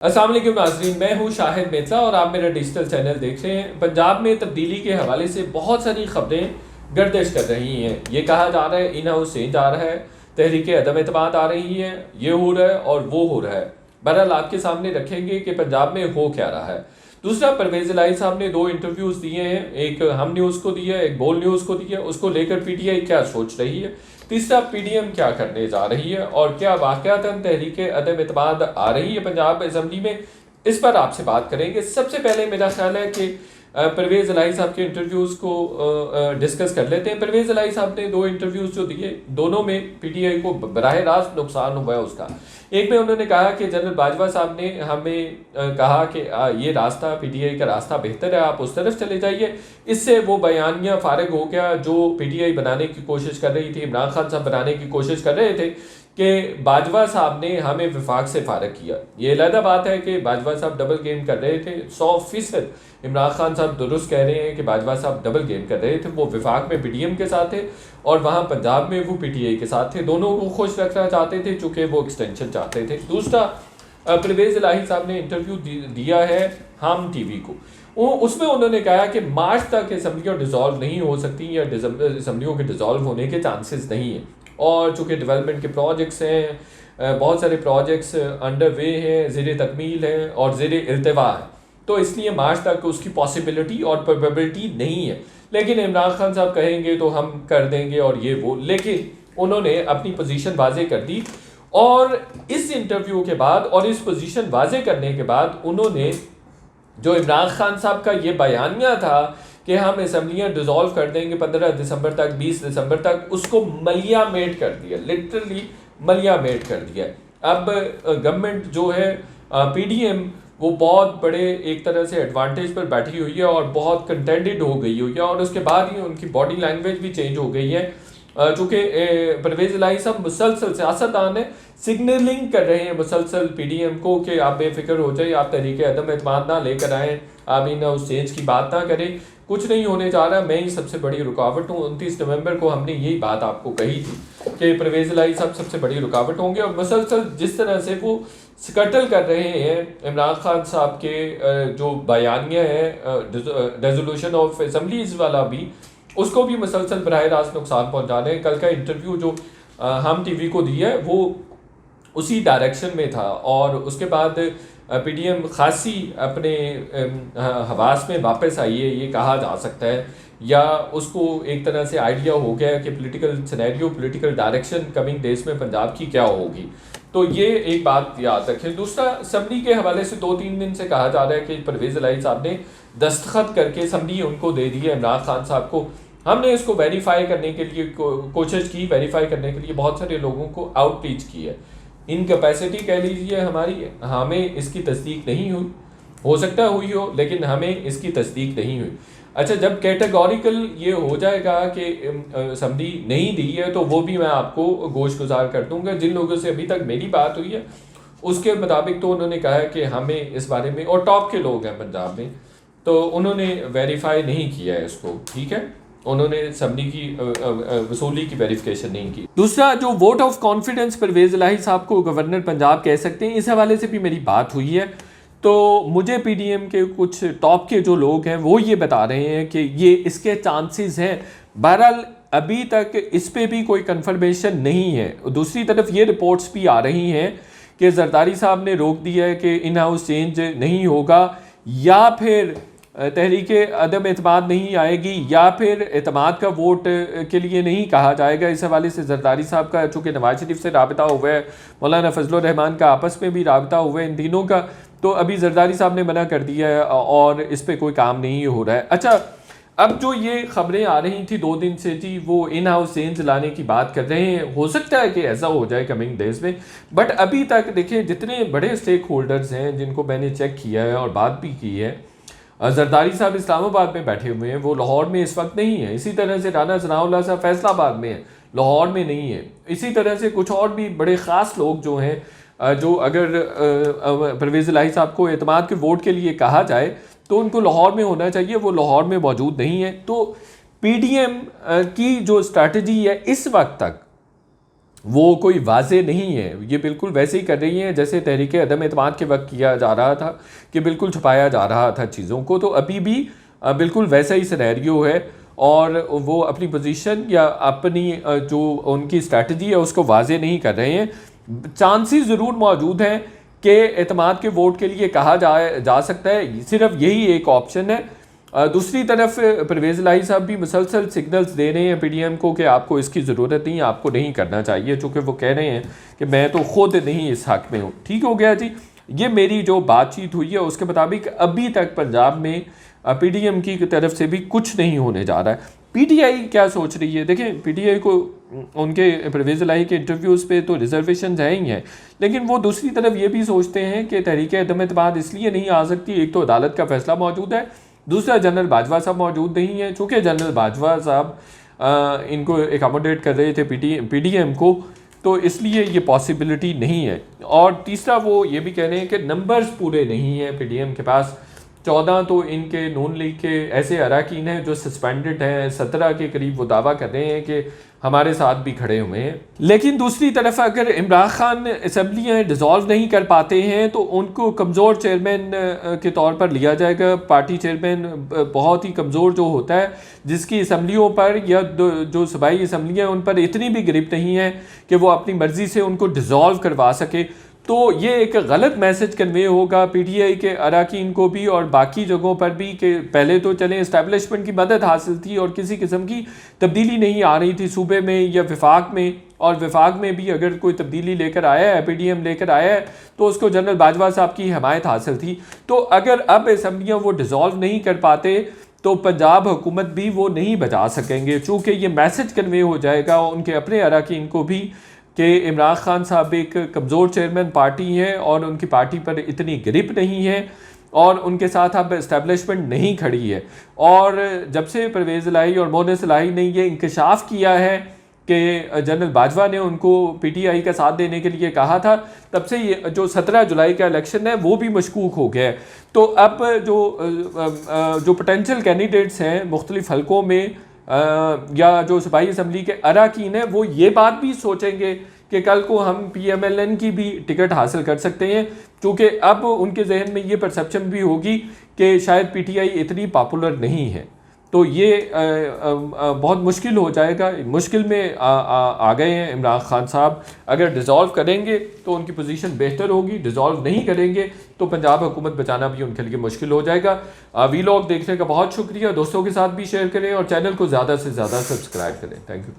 अस्सलाम वालेकुम नाज़रीन, मैं हूं शाहिद मिर्ज़ा और आप मेरा डिजिटल चैनल देख रहे हैं। पंजाब में तब्दीली के हवाले से बहुत सारी खबरें गर्दिश कर रही हैं। ये कहा जा रहा है इन हाउस चेंज आ रहा है, तहरीक अदम एतमाद आ रही है, ये हो रहा है और वो हो रहा है। बहरहाल आपके सामने रखेंगे कि पंजाब में हो क्या रहा है। दूसरा, परवेज़ इलाही साहब ने 2 इंटरव्यूज़ दिए हैं, एक हम न्यूज़ को दिया, एक बोल न्यूज़ को दिया। उसको लेकर पीटीआई क्या सोच रही है। तीसरा, पीडीएम क्या करने जा रही है और क्या वाकयातन तहरीक अदम एतमाद आ रही है पंजाब असम्बली में, इस पर आपसे बात करेंगे। सबसे पहले मेरा ख्याल है कि परवेज़ इलाही साहब के इंटरव्यूज़ को डिस्कस कर लेते हैं। परवेज़ इलाही साहब ने 2 इंटरव्यूज़ जो दिए, दोनों में पीटीआई को बराह रास्त नुकसान हुआ है उसका। एक में उन्होंने कहा कि जनरल बाजवा साहब ने हमें कहा कि ये रास्ता पीटीआई का रास्ता बेहतर है, आप उस तरफ चले जाइए। इससे वो बयानिया फारिग हो गया जो पीटीआई बनाने की कोशिश कर रही थी, इमरान खान साहब बनाने की कोशिश कर रहे थे कि बाजवा साहब ने हमें विफाक से फारिग किया। ये अलहदा बात है कि बाजवा साहब डबल गेम कर रहे थे। 100% इमरान खान साहब दुरुस्त कह रहे हैं कि बाजवा साहब डबल गेम कर रहे थे। वो विफाक में पीडीएम के साथ थे और वहाँ पंजाब में वो पीटीआई के साथ थे। दोनों को खुश रखना चाहते थे चूँकि वो एक्सटेंशन चाहते थे। दूसरा, परवेज़ इलाही साहब ने इंटरव्यू दिया है हम टीवी को। उसमें उन्होंने कहा कि मार्च तक असम्बलियाँ डिज़ोल्व नहीं हो सकती या असम्बलियों के डिज़ोल्व होने के चांसेस नहीं हैं। और चूँकि डेवलपमेंट के प्रोजेक्ट्स हैं, बहुत सारे प्रोजेक्ट्स अंडर वे हैं, ज़ेर तकमील हैं और ज़ेर इल्तवा है, तो इसलिए मार्च तक उसकी पॉसिबिलिटी और प्रोबेबिलिटी नहीं है। लेकिन इमरान खान साहब कहेंगे तो हम कर देंगे और ये वो, लेकिन उन्होंने अपनी पोजीशन वाजे कर दी। और इस इंटरव्यू के बाद और इस पोजीशन वाजे करने के बाद उन्होंने जो इमरान खान साहब का ये बयानिया था कि हम असम्बलियाँ डिज़ोल्व कर देंगे 15 दिसंबर तक, 20 दिसंबर तक, उसको मलिया मेट कर दिया, लिटरली मलिया मेट कर दिया। अब गवर्नमेंट जो है पीडीएम, वो बहुत बड़े एक तरह से एडवांटेज पर बैठी हुई है और बहुत कंटेंटेड हो गई हुई है और उसके बाद ही उनकी बॉडी लैंग्वेज भी चेंज हो गई है। चूँकि परवेज़ इलाही साहब मुसलसल सियासतदान है, सिग्नलिंग कर रहे हैं मुसलसल पीडीएम को कि आप बेफिक्र हो जाइए, आप तहरीक अदम एतमाद ना लेकर आएँ, आप इन उस चेंज की बात ना करें, कुछ नहीं होने जा रहा, मैं ही सबसे बड़ी रुकावट हूँ। 29 नवंबर को हमने यही बात आपको कही थी कि परवेज़ इलाही साहब सबसे बड़ी रुकावट होंगे। और मुसलसल जिस तरह से वो स्कटल कर रहे हैं इमरान खान साहब के जो बयानिया है रेजोल्यूशन ऑफ असम्बलीज वाला भी, उसको भी मुसलसल बराह रास्त नुकसान पहुँचा रहे हैं। कल का इंटरव्यू जो हम टीवी को दिया है वो उसी डायरेक्शन में था और उसके बाद पीडीएम खासी अपने हवास में वापस आई है, ये कहा जा सकता है, या उसको एक तरह से आइडिया हो गया कि political scenario, political direction coming days में पंजाब की क्या होगी। तो ये एक बात याद रखें। दूसरा, असम्बली के हवाले से 2-3 दिन से कहा जा रहा है कि परवेज़ इलाही साहब ने दस्तखत करके असम्बली उनको दे दी है इमरान खान साहब को। हमने इसको वेरीफाई करने के लिए कोशिश की, वेरीफाई करने के लिए बहुत सारे लोगों को आउटरीच की है। इनकैपेसिटी कह लीजिए हमारी, हमें इसकी तस्दीक नहीं हुई, हो सकता है हुई हो लेकिन हमें इसकी तस्दीक नहीं हुई। अच्छा, जब कैटेगोरिकल ये हो जाएगा कि असम्बली नहीं दी है तो वो भी मैं आपको गोश गुजार कर दूंगा। जिन लोगों से अभी तक मेरी बात हुई है उसके मुताबिक तो उन्होंने कहा है कि हमें इस बारे में, और टॉप के लोग हैं पंजाब में, तो उन्होंने वेरीफाई नहीं किया है इसको, ठीक है, उन्होंने असम्बली की वसूली की वेरिफिकेशन नहीं की। दूसरा, जो वोट ऑफ कॉन्फिडेंस परवेज़ इलाही साहब को गवर्नर पंजाब कह सकते हैं, इस हवाले से भी मेरी बात हुई है। तो मुझे पीडीएम के कुछ टॉप के जो लोग हैं वो ये बता रहे हैं कि ये इसके चांसेस हैं। बहरहाल अभी तक इस पे भी कोई कंफर्मेशन नहीं है। दूसरी तरफ ये रिपोर्ट्स भी आ रही हैं कि जरदारी साहब ने रोक दिया है कि इन हाउस चेंज नहीं होगा, या फिर तहरीक अदम एतमाद नहीं आएगी, या फिर एतमाद का वोट के लिए नहीं कहा जाएगा। इस हवाले से जरदारी साहब का चूँकि नवाज शरीफ से राबता हुआ है, मौलाना फजलुर रहमान का आपस में भी राबता हुआ है इन तीनों का, तो अभी जरदारी साहब ने मना कर दिया है और इस पर कोई काम नहीं हो रहा है। अच्छा, अब जो ये खबरें आ रही थी 2 दिन से जी, वो इन हाउस चेंज लाने की बात कर रहे हैं, हो सकता है कि ऐसा हो जाए कमिंग डेज में, बट अभी तक देखिए जितने बड़े स्टेक होल्डर्स हैं जिनको मैंने चेक किया है और बात भी की है, जरदारी साहब इस्लामाबाद में बैठे हुए हैं, वो लाहौर में इस वक्त नहीं है। इसी तरह से राना सनाउल्लाह साहब फैसलाबाद में है, लाहौर में नहीं है। इसी तरह से कुछ और भी बड़े ख़ास लोग जो हैं, जो अगर परवेज़ इलाही साहब को एतमाद के वोट के लिए कहा जाए तो उनको लाहौर में होना चाहिए, वो लाहौर में मौजूद नहीं है। तो पीडीएम की जो स्ट्रैटेजी है इस वक्त तक वो कोई वाज़े नहीं है। ये बिल्कुल वैसे ही कर रही हैं जैसे तहरीक अदम एतमाद के वक्त किया जा रहा था कि बिल्कुल छुपाया जा रहा था चीज़ों को। तो अभी भी बिल्कुल वैसा ही सिनेरियो है और वो अपनी पोजीशन या अपनी जो उनकी स्ट्रैटेजी है उसको वाज़े नहीं कर रहे हैं। चांसेस ज़रूर मौजूद हैं कि एतमाद के वोट के लिए कहा जा सकता है, सिर्फ यही एक ऑप्शन है। दूसरी तरफ परवेज़ इलाही साहब भी मुसलसल सिग्नल्स दे रहे हैं पीडीएम को कि आपको इसकी ज़रूरत नहीं, आपको नहीं करना चाहिए, चूँकि वो कह रहे हैं कि मैं तो खुद नहीं इस हक़ में हूँ। ठीक हो गया जी। ये मेरी जो बातचीत हुई है उसके मुताबिक अभी तक पंजाब में पीडीएम की तरफ से भी कुछ नहीं होने जा रहा है। पीटीआई क्या सोच रही है? देखें, पीटीआई को उनके परवेज़ इलाही के इंटरव्यूज़ पे तो रिजर्वेशन है ही हैं, लेकिन वो दूसरी तरफ ये भी सोचते हैं कि तहरीक अदम एतमाद इसलिए नहीं आ सकती, एक तो अदालत का फैसला मौजूद है, दूसरा जनरल बाजवा साहब मौजूद नहीं है। चूँकि जनरल बाजवा साहब इनको एकोमोडेट कर रहे थे पीडीएम को, तो इसलिए ये पॉसिबिलिटी नहीं है। और तीसरा वो ये भी कह रहे हैं कि नंबर्स पूरे नहीं हैं पीडीएम के पास। 14 तो इनके नून लीग के ऐसे अरकान हैं जो सस्पेंडेड हैं, 17 के करीब वो दावा कर रहे हैं कि हमारे साथ भी खड़े हुए हैं। लेकिन दूसरी तरफ अगर इमरान खान असम्बलियाँ डिज़ोल्व नहीं कर पाते हैं तो उनको कमज़ोर चेयरमैन के तौर पर लिया जाएगा। पार्टी चेयरमैन बहुत ही कमज़ोर जो होता है, जिसकी असम्बलियों पर या जो सूबाई असम्बलियाँ उन पर इतनी भी गिरफ्त नहीं है कि वो अपनी मर्ज़ी से उनको डिज़ोल्व करवा सके। तो ये एक गलत मैसेज कन्वे होगा पीटीआई के अरकान को भी और बाकी जगहों पर भी कि पहले तो चलें इस्टेब्लिशमेंट की मदद हासिल थी और किसी किस्म की तब्दीली नहीं आ रही थी सूबे में या वफाक में, और वफाक में भी अगर कोई तब्दीली लेकर आया है, पीडीएम लेकर आया है, तो उसको जनरल बाजवा साहब की हमायत हासिल थी। तो अगर अब असम्बलियाँ वो डिज़ोल्व नहीं कर पाते तो पंजाब हुकूमत भी वो नहीं बचा सकेंगे, चूँकि ये मैसेज कन्वे हो जाएगा उनके अपने अरकान को भी कि इमरान खान साहब एक कमज़ोर चेयरमैन पार्टी हैं और उनकी पार्टी पर इतनी ग्रिप नहीं है और उनके साथ अब इस्टेब्लिशमेंट नहीं खड़ी है। और जब से परवेज़ इलाही और मोहनिस इलाही ने ये इंकशाफ किया है कि जनरल बाजवा ने उनको पीटीआई का साथ देने के लिए कहा था, तब से ये जो 17 जुलाई का इलेक्शन है वो भी मशकूक हो गया है। तो अब जो पोटेंशियल कैंडिडेट्स हैं मुख्तलिफ हलकों में या जो सूबाई असम्बली के अरकान हैं वो ये बात भी सोचेंगे कि कल को हम पीएमएलएन की भी टिकट हासिल कर सकते हैं, क्योंकि अब उनके जहन में ये परसेप्शन भी होगी कि शायद पीटीआई इतनी पॉपुलर नहीं है। तो ये बहुत मुश्किल हो जाएगा, मुश्किल में आ गए हैं इमरान खान साहब। अगर डिज़ोल्व करेंगे तो उनकी पोजीशन बेहतर होगी, डिज़ोल्व नहीं करेंगे तो पंजाब हुकूमत बचाना भी उनके लिए मुश्किल हो जाएगा। वीलॉग देखने का बहुत शुक्रिया, दोस्तों के साथ भी शेयर करें और चैनल को ज़्यादा से ज़्यादा सब्सक्राइब करें। Thank you.